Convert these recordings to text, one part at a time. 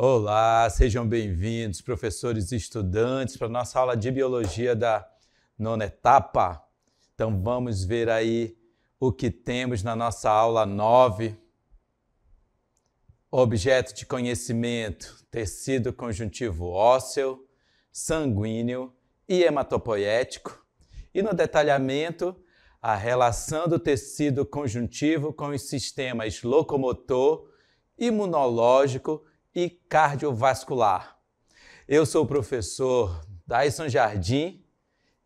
Olá, sejam bem-vindos, professores e estudantes, para a nossa aula de Biologia da nona etapa. Então, vamos ver aí o que temos na nossa aula 9. Objeto de conhecimento, tecido conjuntivo ósseo, sanguíneo e hematopoético. E no detalhamento, a relação do tecido conjuntivo com os sistemas locomotor, imunológico e cardiovascular. Eu sou o professor Daison Jardim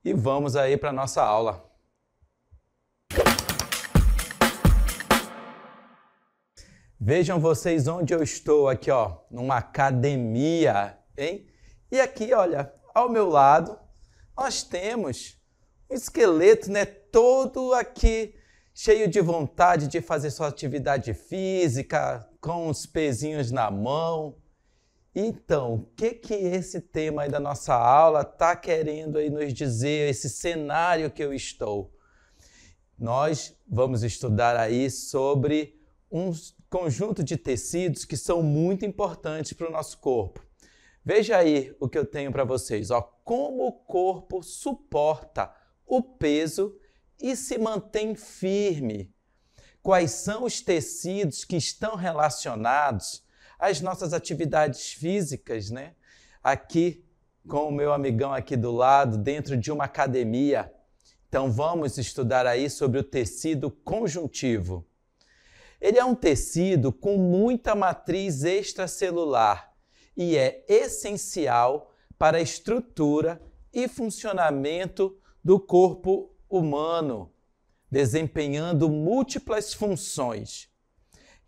e vamos aí para a nossa aula. Vejam vocês onde eu estou aqui, ó, numa academia, hein? E aqui, olha, ao meu lado, nós temos um esqueleto, né, todo aqui cheio de vontade de fazer sua atividade física, com os pezinhos na mão. Então, o que esse tema aí da nossa aula está querendo aí nos dizer, esse cenário que eu estou? Nós vamos estudar aí sobre um conjunto de tecidos que são muito importantes para o nosso corpo. Veja aí o que eu tenho para vocês, ó, como o corpo suporta o peso e se mantém firme. Quais são os tecidos que estão relacionados às nossas atividades físicas, né? Aqui com o meu amigão aqui do lado, dentro de uma academia. Então vamos estudar aí sobre o tecido conjuntivo. Ele é um tecido com muita matriz extracelular e é essencial para a estrutura e funcionamento do corpo humano, desempenhando múltiplas funções.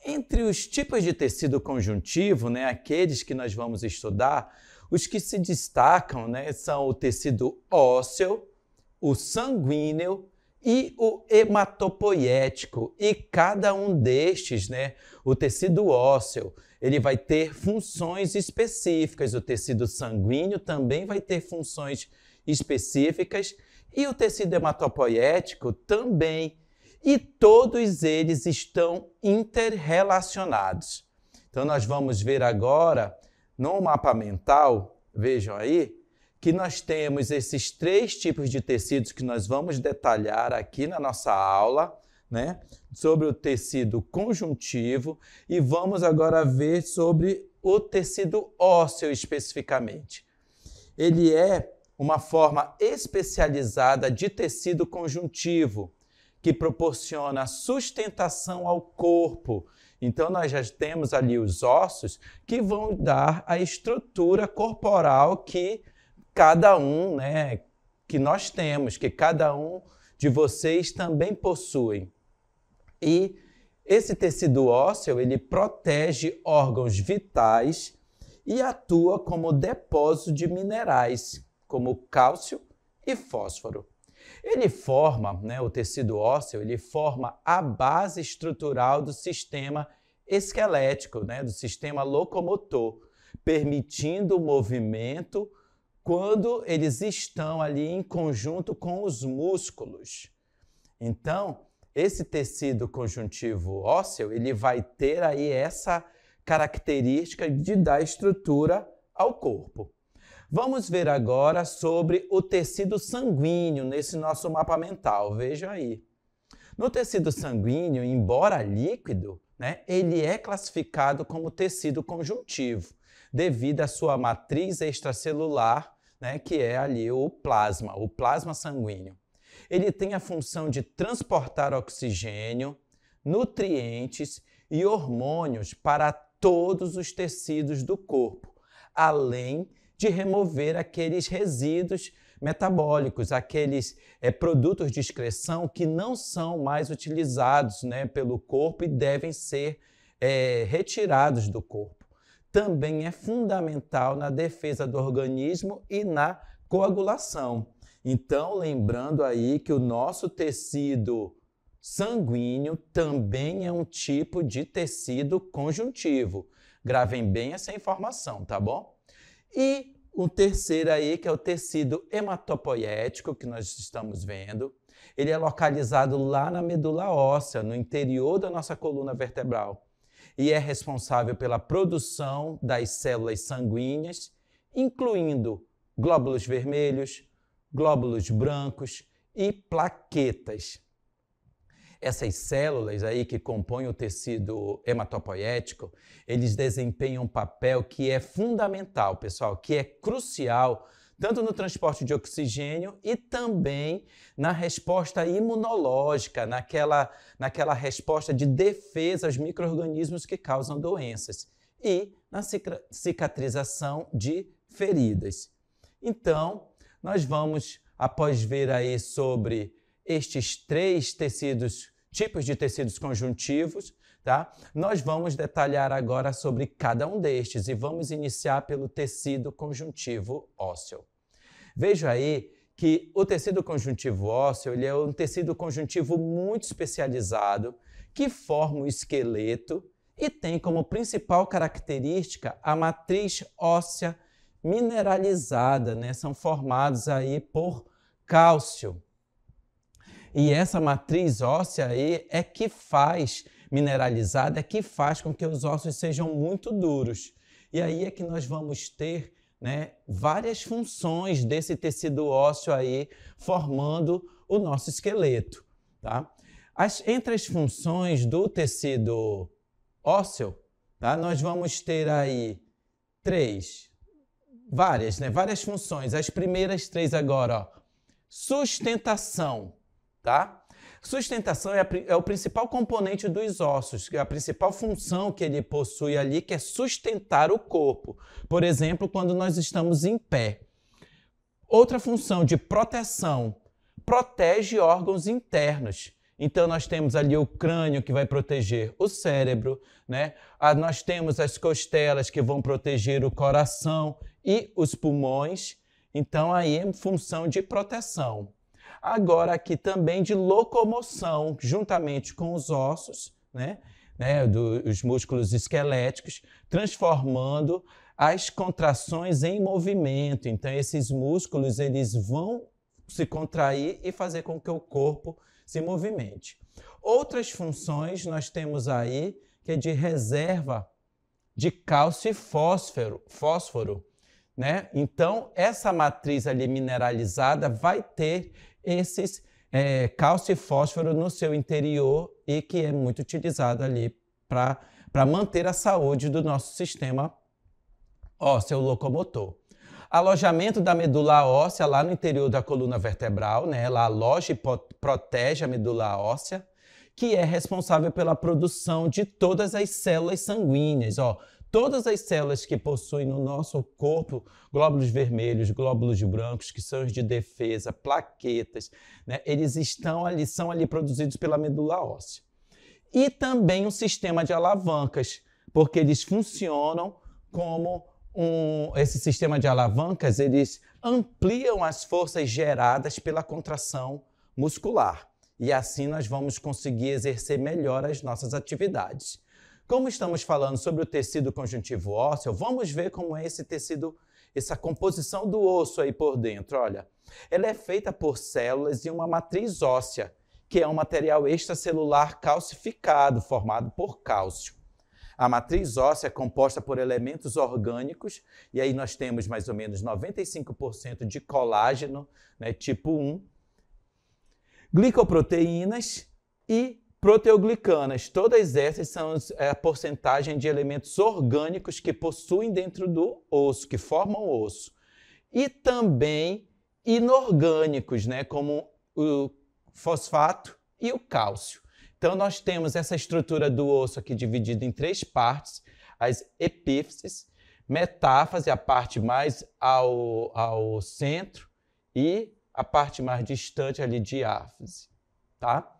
Entre os tipos de tecido conjuntivo, né, aqueles que nós vamos estudar, os que se destacam, né, são o tecido ósseo, o sanguíneo e o hematopoético. E cada um destes, né, o tecido ósseo, ele vai ter funções específicas. O tecido sanguíneo também vai ter funções específicas e o tecido hematopoético também. E todos eles estão interrelacionados. Então, nós vamos ver agora, no mapa mental, vejam aí, que nós temos esses três tipos de tecidos que nós vamos detalhar aqui na nossa aula, né? Sobre o tecido conjuntivo, e vamos agora ver sobre o tecido ósseo especificamente. Ele é uma forma especializada de tecido conjuntivo, que proporciona sustentação ao corpo. Então, nós já temos ali os ossos que vão dar a estrutura corporal que cada um, né, que nós temos, que cada um de vocês também possui. E esse tecido ósseo, ele protege órgãos vitais e atua como depósito de minerais, como cálcio e fósforo. Ele forma, né, o tecido ósseo, ele forma a base estrutural do sistema esquelético, né, do sistema locomotor, permitindo o movimento quando eles estão ali em conjunto com os músculos. Então, esse tecido conjuntivo ósseo, ele vai ter aí essa característica de dar estrutura ao corpo. Vamos ver agora sobre o tecido sanguíneo nesse nosso mapa mental. Veja aí. No tecido sanguíneo, embora líquido, né, ele é classificado como tecido conjuntivo, devido à sua matriz extracelular, né, que é ali o plasma sanguíneo. Ele tem a função de transportar oxigênio, nutrientes e hormônios para todos os tecidos do corpo, além de remover aqueles resíduos metabólicos, aqueles produtos de excreção que não são mais utilizados, né, pelo corpo e devem ser retirados do corpo. Também é fundamental na defesa do organismo e na coagulação. Então, lembrando aí que o nosso tecido sanguíneo também é um tipo de tecido conjuntivo. Gravem bem essa informação, tá bom? E o terceiro aí, que é o tecido hematopoético, que nós estamos vendo, ele é localizado lá na medula óssea, no interior da nossa coluna vertebral. e é responsável pela produção das células sanguíneas, incluindo glóbulos vermelhos, glóbulos brancos e plaquetas. Essas células aí que compõem o tecido hematopoético, eles desempenham um papel que é fundamental, pessoal, que é crucial, tanto no transporte de oxigênio e também na resposta imunológica, naquela resposta de defesa aos micro-organismos que causam doenças e na cicatrização de feridas. Então, nós vamos, após ver aí sobre estes 3 tipos de tecidos conjuntivos, tá? Nós vamos detalhar agora sobre cada um destes e vamos iniciar pelo tecido conjuntivo ósseo. Veja aí que o tecido conjuntivo ósseo ele é um tecido conjuntivo muito especializado que forma o esqueleto e tem como principal característica a matriz óssea mineralizada, né? São formados aí por cálcio. E essa matriz óssea aí é que faz, mineralizada, é que faz com que os ossos sejam muito duros. E aí é que nós vamos ter, né, várias funções desse tecido ósseo aí formando o nosso esqueleto. Tá? Entre as funções do tecido ósseo, tá, nós vamos ter aí várias funções. As primeiras 3 agora, ó, sustentação. Tá? Sustentação é o principal componente dos ossos, a principal função que ele possui ali, que é sustentar o corpo. Por exemplo, quando nós estamos em pé. Outra função de proteção, protege órgãos internos. Então, nós temos ali o crânio, que vai proteger o cérebro, né? Nós temos as costelas, que vão proteger o coração e os pulmões. Então, aí é função de proteção. Agora aqui também de locomoção, juntamente com os ossos, os músculos esqueléticos, transformando as contrações em movimento. Então, esses músculos eles vão se contrair e fazer com que o corpo se movimente. Outras funções nós temos aí, que é de reserva de cálcio e fósforo. Né? Então, essa matriz ali mineralizada vai ter esses cálcio e fósforo no seu interior e que é muito utilizado ali para manter a saúde do nosso sistema ósseo locomotor. Alojamento da medula óssea lá no interior da coluna vertebral, né? Ela aloja e protege a medula óssea, que é responsável pela produção de todas as células sanguíneas. Todas as células que possuem no nosso corpo glóbulos vermelhos, glóbulos brancos, que são os de defesa, plaquetas, né? Eles são ali produzidos pela medula óssea. E também um sistema de alavancas, porque eles funcionam como esse sistema de alavancas, eles ampliam as forças geradas pela contração muscular. E assim nós vamos conseguir exercer melhor as nossas atividades. Como estamos falando sobre o tecido conjuntivo ósseo, vamos ver como é esse tecido, essa composição do osso aí por dentro. Olha, ela é feita por células e uma matriz óssea, que é um material extracelular calcificado, formado por cálcio. A matriz óssea é composta por elementos orgânicos, e aí nós temos mais ou menos 95% de colágeno, né, tipo 1, glicoproteínas e proteoglicanas. Todas essas são a porcentagem de elementos orgânicos que possuem dentro do osso, que formam o osso. E também inorgânicos, né, como o fosfato e o cálcio. Então, nós temos essa estrutura do osso aqui dividida em 3 partes, as epífises, metáfase, a parte mais ao centro, e a parte mais distante ali, diáfase, tá?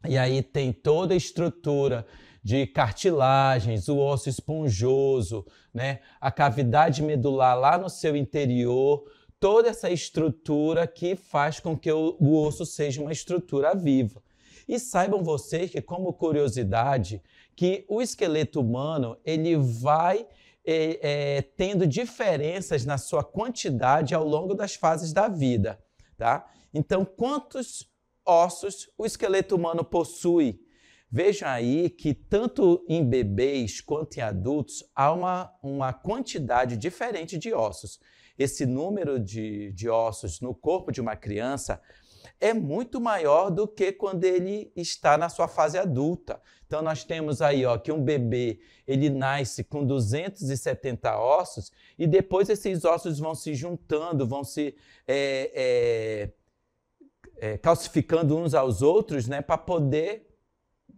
E aí tem toda a estrutura de cartilagens, o osso esponjoso, né? A cavidade medular lá no seu interior, toda essa estrutura que faz com que o osso seja uma estrutura viva. E saibam vocês que, como curiosidade, que o esqueleto humano ele vai tendo diferenças na sua quantidade ao longo das fases da vida, tá? Então, quantos ossos o esqueleto humano possui? Vejam aí que tanto em bebês quanto em adultos há uma quantidade diferente de ossos. Esse número de ossos no corpo de uma criança é muito maior do que quando ele está na sua fase adulta. Então, nós temos aí que um bebê ele nasce com 270 ossos e depois esses ossos vão se juntando, vão se calcificando uns aos outros, né, para poder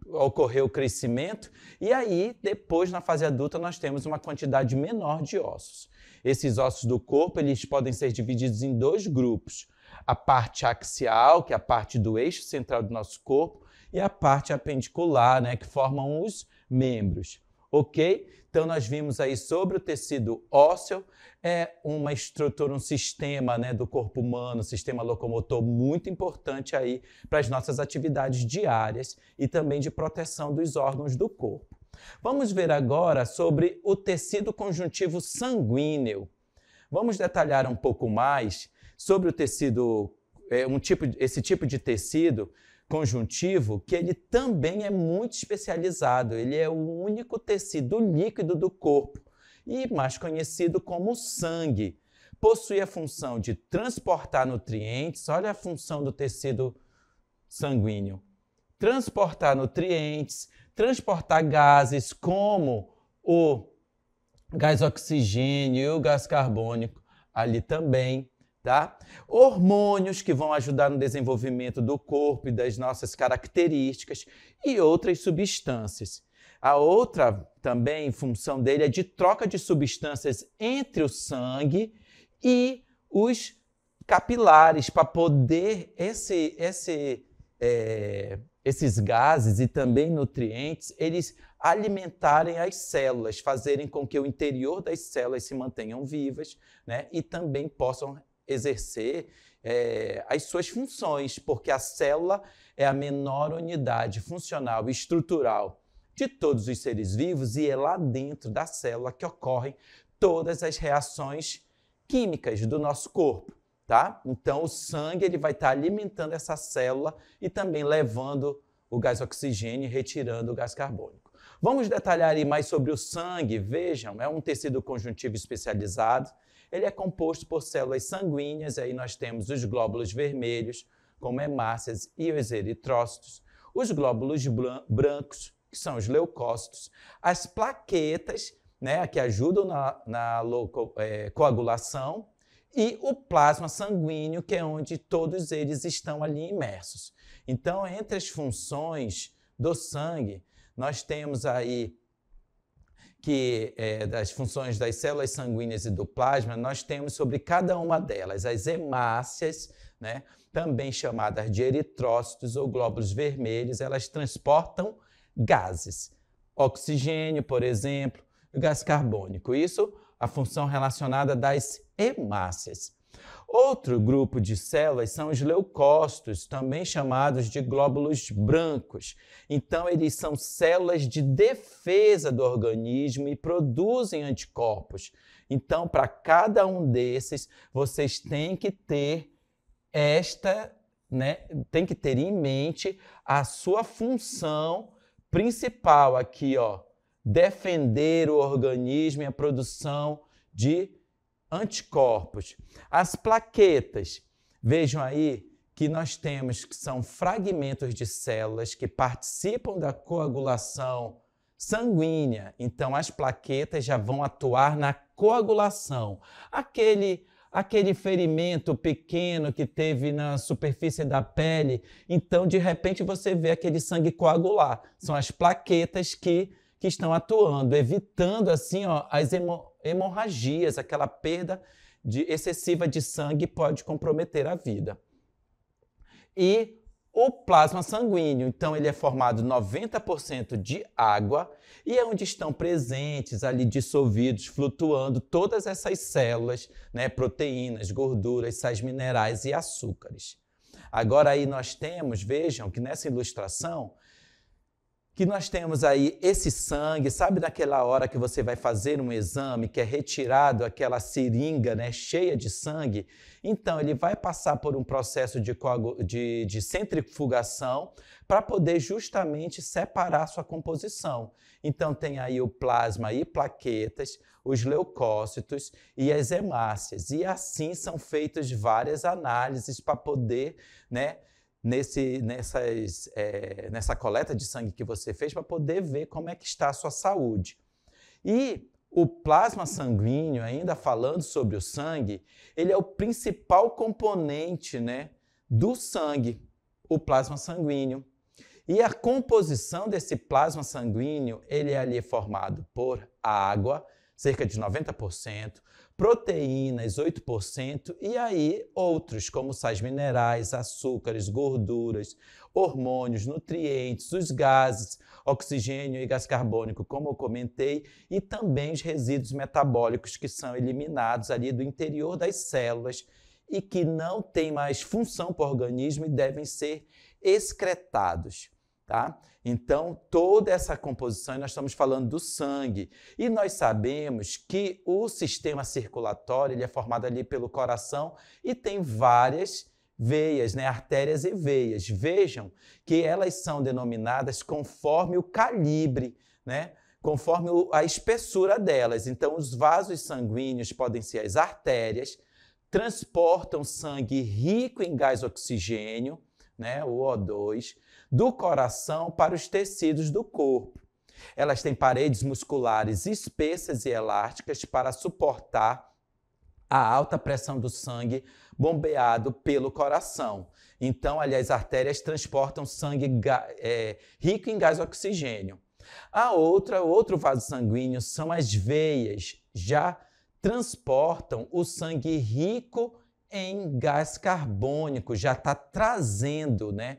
ocorrer o crescimento. E aí, depois, na fase adulta, nós temos uma quantidade menor de ossos. Esses ossos do corpo eles podem ser divididos em dois grupos. A parte axial, que é a parte do eixo central do nosso corpo, e a parte apendicular, né, que formam os membros. Ok? Então, nós vimos aí sobre o tecido ósseo, uma estrutura, um sistema, né, do corpo humano, um sistema locomotor muito importante aí para as nossas atividades diárias e também de proteção dos órgãos do corpo. Vamos ver agora sobre o tecido conjuntivo sanguíneo. Vamos detalhar um pouco mais sobre o tecido, esse tipo de tecido conjuntivo, que ele também é muito especializado. Ele é o único tecido líquido do corpo e mais conhecido como sangue. Possui a função de transportar nutrientes. Olha a função do tecido sanguíneo. Transportar nutrientes, transportar gases como o gás oxigênio e o gás carbônico ali também. Tá? Hormônios que vão ajudar no desenvolvimento do corpo e das nossas características e outras substâncias. A outra também função dele é de troca de substâncias entre o sangue e os capilares para poder esses gases e também nutrientes eles alimentarem as células, fazerem com que o interior das células se mantenham vivas, né? E também possam exercer as suas funções, porque a célula é a menor unidade funcional e estrutural de todos os seres vivos e é lá dentro da célula que ocorrem todas as reações químicas do nosso corpo, tá? Então, o sangue ele vai estar alimentando essa célula e também levando o gás oxigênio e retirando o gás carbônico. Vamos detalhar aí mais sobre o sangue. Vejam, é um tecido conjuntivo especializado. Ele é composto por células sanguíneas, aí nós temos os glóbulos vermelhos, como hemácias e os eritrócitos, os glóbulos brancos, que são os leucócitos, as plaquetas, né, que ajudam na coagulação, e o plasma sanguíneo, que é onde todos eles estão ali imersos. Então, entre as funções do sangue, nós temos aí que das funções das células sanguíneas e do plasma, nós temos sobre cada uma delas as hemácias, né, também chamadas de eritrócitos ou glóbulos vermelhos, elas transportam gases, oxigênio, por exemplo, e gás carbônico. Isso a função relacionada das hemácias. Outro grupo de células são os leucócitos, também chamados de glóbulos brancos. Então, eles são células de defesa do organismo e produzem anticorpos. Então, para cada um desses, vocês têm que ter tem que ter em mente a sua função principal aqui, defender o organismo e a produção de anticorpos. As plaquetas, vejam aí que nós temos que são fragmentos de células que participam da coagulação sanguínea. Então, as plaquetas já vão atuar na coagulação. Aquele ferimento pequeno que teve na superfície da pele, então, de repente, você vê aquele sangue coagular. São as plaquetas que estão atuando, evitando assim, as hemorragias, aquela perda excessiva de sangue pode comprometer a vida. E o plasma sanguíneo, então ele é formado 90% de água e é onde estão presentes, ali dissolvidos, flutuando todas essas células, né, proteínas, gorduras, sais minerais e açúcares. Agora aí nós temos, vejam que nessa ilustração, que nós temos aí esse sangue, sabe naquela hora que você vai fazer um exame, que é retirado aquela seringa, né, cheia de sangue? Então, ele vai passar por um processo de centrifugação para poder justamente separar sua composição. Então, tem aí o plasma e plaquetas, os leucócitos e as hemácias. E assim são feitas várias análises para poder, né, nessa coleta de sangue que você fez, para poder ver como é que está a sua saúde. E o plasma sanguíneo, ainda falando sobre o sangue, ele é o principal componente, né, do sangue, o plasma sanguíneo. E a composição desse plasma sanguíneo, ele é ali formado por água, cerca de 90%, proteínas, 8%, e aí outros, como sais minerais, açúcares, gorduras, hormônios, nutrientes, os gases, oxigênio e gás carbônico, como eu comentei, e também os resíduos metabólicos que são eliminados ali do interior das células e que não têm mais função para o organismo e devem ser excretados. Tá? Então, toda essa composição, nós estamos falando do sangue. E nós sabemos que o sistema circulatório ele é formado ali pelo coração e tem várias veias, né? Artérias e veias. Vejam que elas são denominadas conforme o calibre, né? Conforme a espessura delas. Então, os vasos sanguíneos podem ser as artérias, transportam sangue rico em gás oxigênio, né? O O2, do coração para os tecidos do corpo. Elas têm paredes musculares espessas e elásticas para suportar a alta pressão do sangue bombeado pelo coração. Então, ali, as artérias transportam sangue rico em gás oxigênio. Outro vaso sanguíneo são as veias, já transportam o sangue rico em gás carbônico, já está trazendo, né,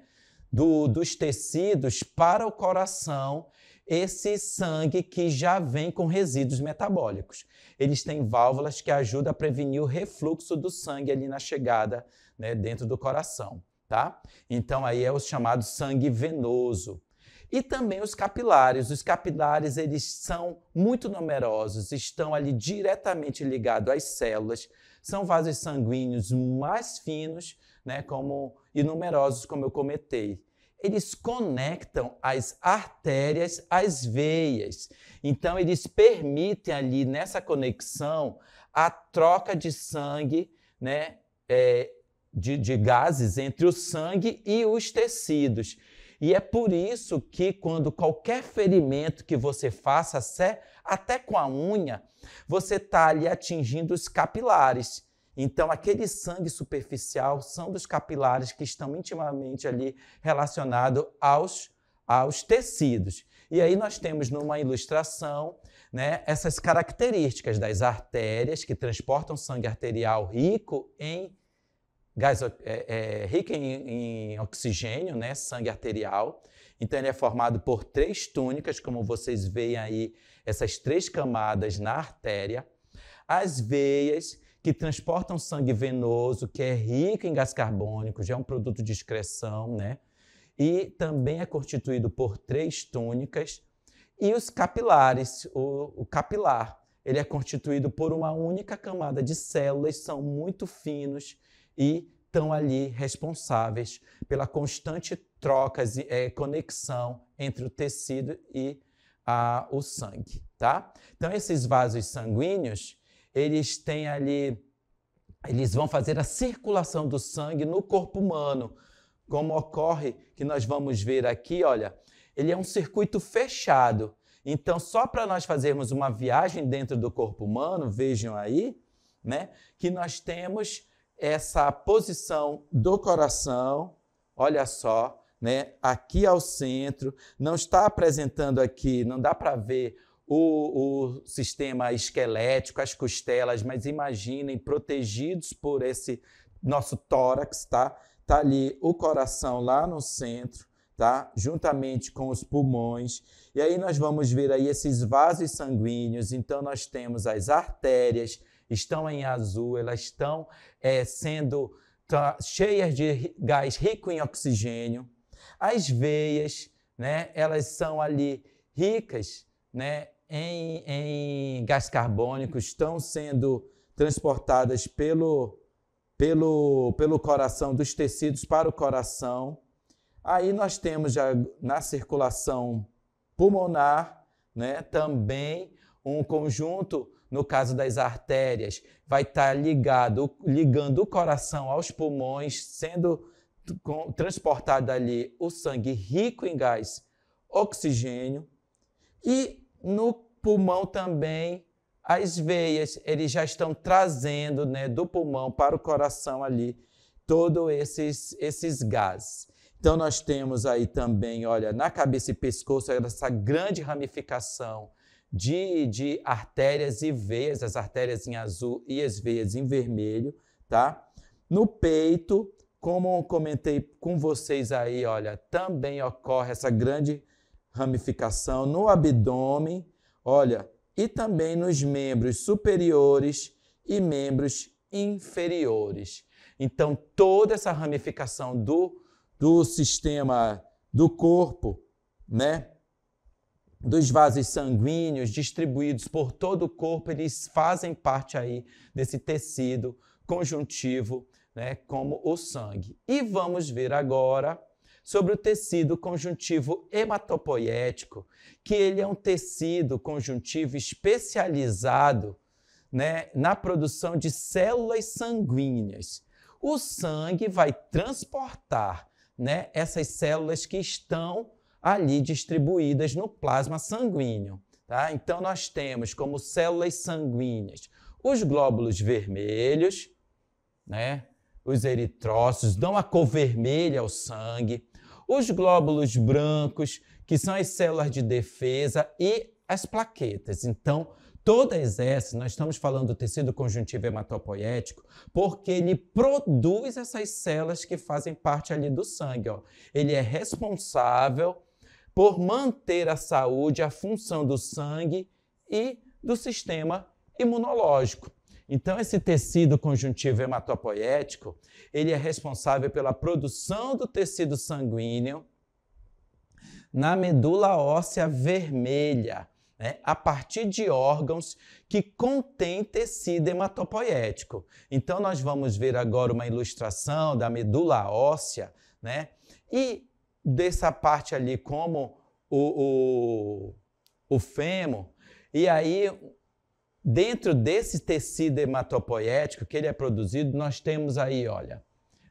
dos tecidos para o coração esse sangue que já vem com resíduos metabólicos. Eles têm válvulas que ajudam a prevenir o refluxo do sangue ali na chegada, né, dentro do coração. Tá? Então, aí é o chamado sangue venoso. E também os capilares. Os capilares eles são muito numerosos, estão ali diretamente ligados às células, são vasos sanguíneos mais finos, né, e numerosos, como eu comentei. Eles conectam as artérias às veias. Então, eles permitem ali, nessa conexão, a troca de sangue, né, de gases entre o sangue e os tecidos. E é por isso que quando qualquer ferimento que você faça, até com a unha, você está ali atingindo os capilares. Então, aquele sangue superficial são dos capilares que estão intimamente ali relacionados aos tecidos. E aí nós temos numa ilustração, né, essas características das artérias que transportam sangue arterial rico em rico em oxigênio, né, sangue arterial. Então, ele é formado por 3 túnicas, como vocês veem aí, essas 3 camadas na artéria. As veias, que transportam sangue venoso, que é rico em gás carbônico, já é um produto de excreção, né? E também é constituído por 3 túnicas. E os capilares, o capilar, ele é constituído por uma única camada de células, são muito finos e estão ali responsáveis pela constante troca, conexão entre o tecido e o sangue, tá? Então, esses vasos sanguíneos, eles têm ali, eles vão fazer a circulação do sangue no corpo humano, como ocorre, que nós vamos ver aqui, olha, ele é um circuito fechado. Então, só para nós fazermos uma viagem dentro do corpo humano, vejam aí, né, que nós temos essa posição do coração, olha só, né, aqui ao centro, não está apresentando aqui, não dá para ver o sistema esquelético, as costelas, mas imaginem, protegidos por esse nosso tórax, tá? Tá ali o coração lá no centro, tá? Juntamente com os pulmões. E aí nós vamos ver aí esses vasos sanguíneos. Então, nós temos as artérias, estão em azul, elas estão sendo cheias de gás rico em oxigênio. As veias, né, elas são ali ricas, né, em gás carbônico, estão sendo transportadas pelo coração, dos tecidos para o coração. Aí nós temos já na circulação pulmonar, né, também um conjunto, no caso das artérias, vai estar ligando o coração aos pulmões, sendo transportado ali o sangue rico em gás oxigênio. E no pulmão também, as veias, eles já estão trazendo, né, do pulmão para o coração ali todos esses gases. Então, nós temos aí também, olha, na cabeça e pescoço, essa grande ramificação de artérias e veias, as artérias em azul e as veias em vermelho, tá? No peito, como comentei com vocês aí, olha, também ocorre essa grande ramificação no abdômen, olha, e também nos membros superiores e membros inferiores. Então, toda essa ramificação do sistema do corpo, né, dos vasos sanguíneos distribuídos por todo o corpo, eles fazem parte aí desse tecido conjuntivo, né, como o sangue. E vamos ver agora sobre o tecido conjuntivo hematopoético, que ele é um tecido conjuntivo especializado, né, na produção de células sanguíneas. O sangue vai transportar, né, essas células que estão ali distribuídas no plasma sanguíneo. Tá? Então, nós temos como células sanguíneas os glóbulos vermelhos, né, os eritrócitos, dão a cor vermelha ao sangue, os glóbulos brancos, que são as células de defesa, e as plaquetas. Então, todas essas, nós estamos falando do tecido conjuntivo hematopoético, porque ele produz essas células que fazem parte ali do sangue. Ó. Ele é responsável por manter a saúde, a função do sangue e do sistema imunológico. Então, esse tecido conjuntivo hematopoético, ele é responsável pela produção do tecido sanguíneo na medula óssea vermelha, né, a partir de órgãos que contêm tecido hematopoético. Então, nós vamos ver agora uma ilustração da medula óssea, né, e dessa parte ali como o fêmur, e aí dentro desse tecido hematopoético que ele é produzido, nós temos aí, olha,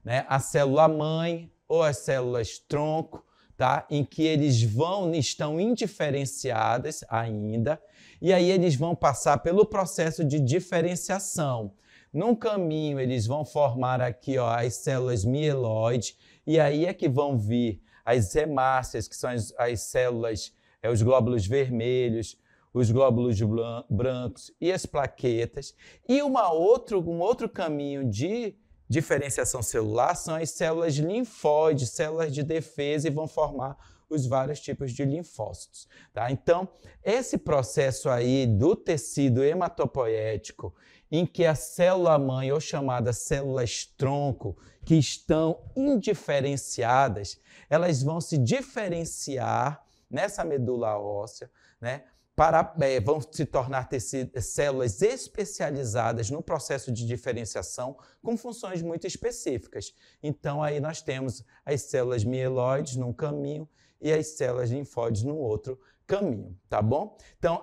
né, a célula-mãe ou as células-tronco, tá, em que estão indiferenciadas ainda, e aí eles vão passar pelo processo de diferenciação. Num caminho, eles vão formar aqui, ó, as células mieloides, e aí é que vão vir as hemácias, que são as células, os glóbulos vermelhos, os glóbulos brancos e as plaquetas. E um outro caminho de diferenciação celular são as células linfóides, células de defesa, e vão formar os vários tipos de linfócitos. Tá? Então, esse processo aí do tecido hematopoético, em que a célula-mãe, ou chamada células-tronco, que estão indiferenciadas, elas vão se diferenciar nessa medula óssea, né? Vão se tornar células especializadas no processo de diferenciação com funções muito específicas. Então, aí nós temos as células mieloides num caminho e as células linfóides no outro caminho, tá bom? Então,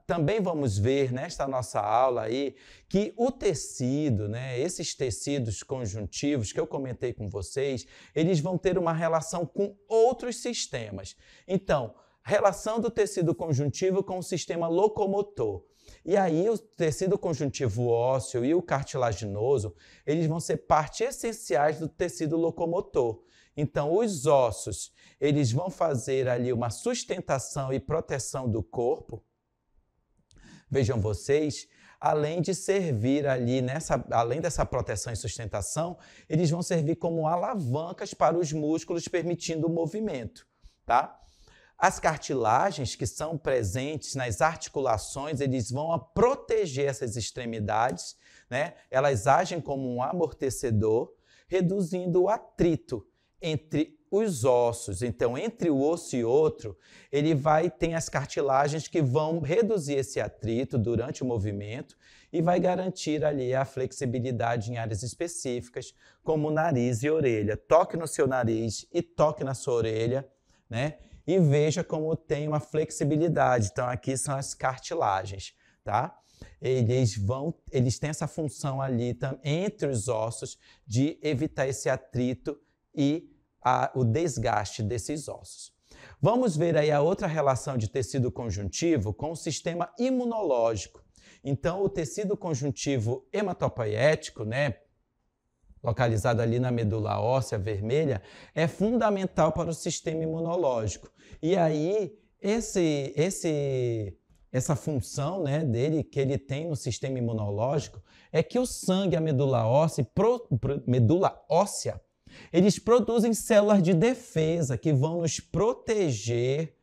também vamos ver nesta nossa aula aí que o tecido, né, esses tecidos conjuntivos que eu comentei com vocês, eles vão ter uma relação com outros sistemas. Então, relação do tecido conjuntivo com o sistema locomotor. E aí o tecido conjuntivo ósseo e o cartilaginoso, eles vão ser partes essenciais do tecido locomotor. Então, os ossos, eles vão fazer ali uma sustentação e proteção do corpo. Vejam vocês, além de servir ali, além dessa proteção e sustentação, eles vão servir como alavancas para os músculos, permitindo o movimento, tá? As cartilagens que são presentes nas articulações, eles vão proteger essas extremidades, né? Elas agem como um amortecedor, reduzindo o atrito entre os ossos. Então, entre o osso e outro, ele tem as cartilagens que vão reduzir esse atrito durante o movimento e vai garantir ali a flexibilidade em áreas específicas, como nariz e orelha. Toque no seu nariz e toque na sua orelha, né? E veja como tem uma flexibilidade. Então, aqui são as cartilagens, tá? Eles têm essa função ali entre os ossos de evitar esse atrito e o desgaste desses ossos. Vamos ver aí a outra relação de tecido conjuntivo com o sistema imunológico. Então, o tecido conjuntivo hematopoético, né, localizado ali na medula óssea vermelha, é fundamental para o sistema imunológico. E aí, essa função, né, dele, que ele tem no sistema imunológico, é que o sangue, a medula óssea, eles produzem células de defesa que vão nos proteger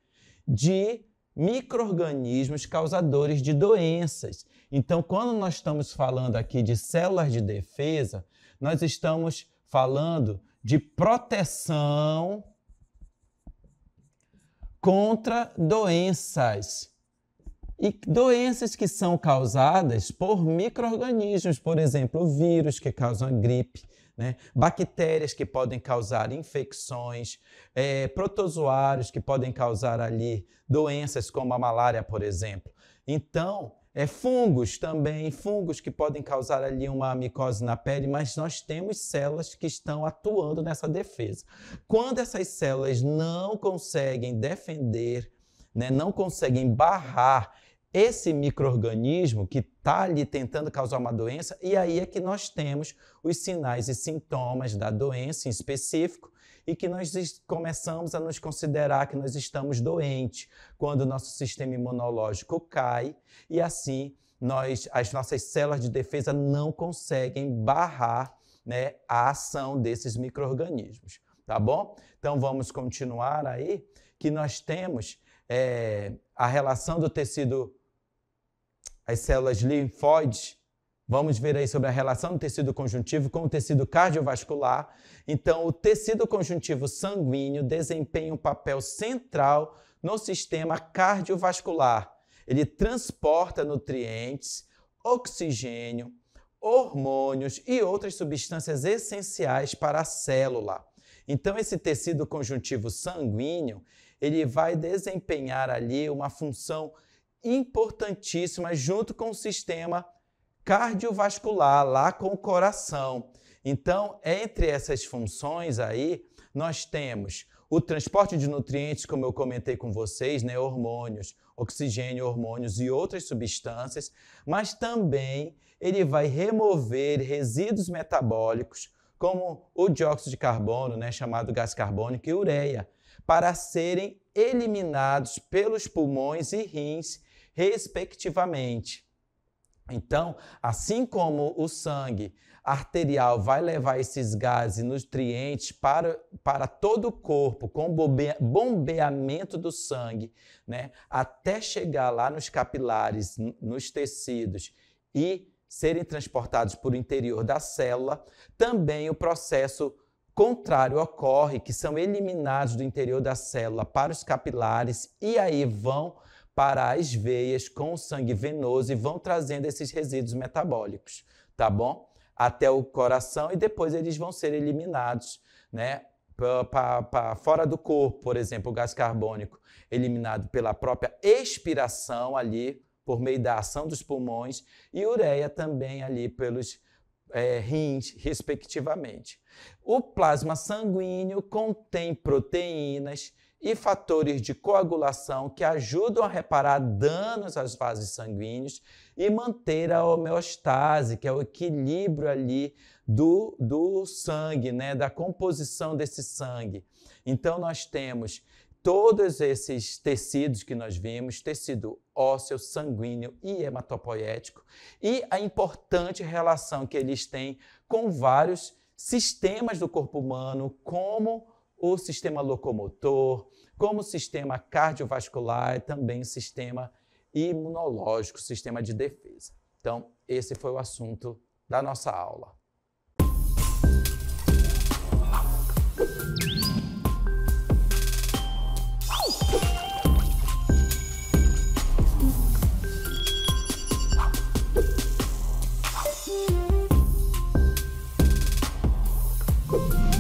de micro-organismos causadores de doenças. Então, quando nós estamos falando aqui de células de defesa, nós estamos falando de proteção contra doenças. E doenças que são causadas por micro-organismos, por exemplo, vírus que causam a gripe, né? Bactérias que podem causar infecções, protozoários que podem causar ali doenças como a malária, por exemplo. Então, fungos também, fungos que podem causar ali uma micose na pele, mas nós temos células que estão atuando nessa defesa. Quando essas células não conseguem defender, né, não conseguem barrar esse micro-organismo que está ali tentando causar uma doença, e aí é que nós temos os sinais e sintomas da doença em específico e que nós começamos a nos considerar que nós estamos doentes, quando o nosso sistema imunológico cai e assim as nossas células de defesa não conseguem barrar, né, a ação desses micro-organismos, tá bom? Então vamos continuar aí, que nós temos a relação do tecido, as células linfóides. Vamos ver aí sobre a relação do tecido conjuntivo com o tecido cardiovascular. Então, o tecido conjuntivo sanguíneo desempenha um papel central no sistema cardiovascular. Ele transporta nutrientes, oxigênio, hormônios e outras substâncias essenciais para a célula. Então, esse tecido conjuntivo sanguíneo, ele vai desempenhar ali uma função importantíssima junto com o sistema cardiovascular, lá com o coração. Então, entre essas funções aí, nós temos o transporte de nutrientes, como eu comentei com vocês, né, hormônios, oxigênio, hormônios e outras substâncias, mas também ele vai remover resíduos metabólicos, como o dióxido de carbono, né, chamado gás carbônico, e ureia, para serem eliminados pelos pulmões e rins, respectivamente. Então, assim como o sangue arterial vai levar esses gases e nutrientes para todo o corpo, com bombeamento do sangue, né, até chegar lá nos capilares, nos tecidos e serem transportados por o interior da célula, também o processo contrário ocorre, que são eliminados do interior da célula para os capilares e aí vão para as veias com o sangue venoso e vão trazendo esses resíduos metabólicos, tá bom? Até o coração e depois eles vão ser eliminados, né, para fora do corpo, por exemplo, o gás carbônico eliminado pela própria expiração ali, por meio da ação dos pulmões, e ureia também ali pelos rins, respectivamente. O plasma sanguíneo contém proteínas e fatores de coagulação que ajudam a reparar danos aos vasos sanguíneos e manter a homeostase, que é o equilíbrio ali do sangue, né, da composição desse sangue. Então, nós temos todos esses tecidos que nós vimos, tecido ósseo, sanguíneo e hematopoético, e a importante relação que eles têm com vários sistemas do corpo humano, como o sistema locomotor, como o sistema cardiovascular e também o sistema imunológico, sistema de defesa. Então, esse foi o assunto da nossa aula. Tchau!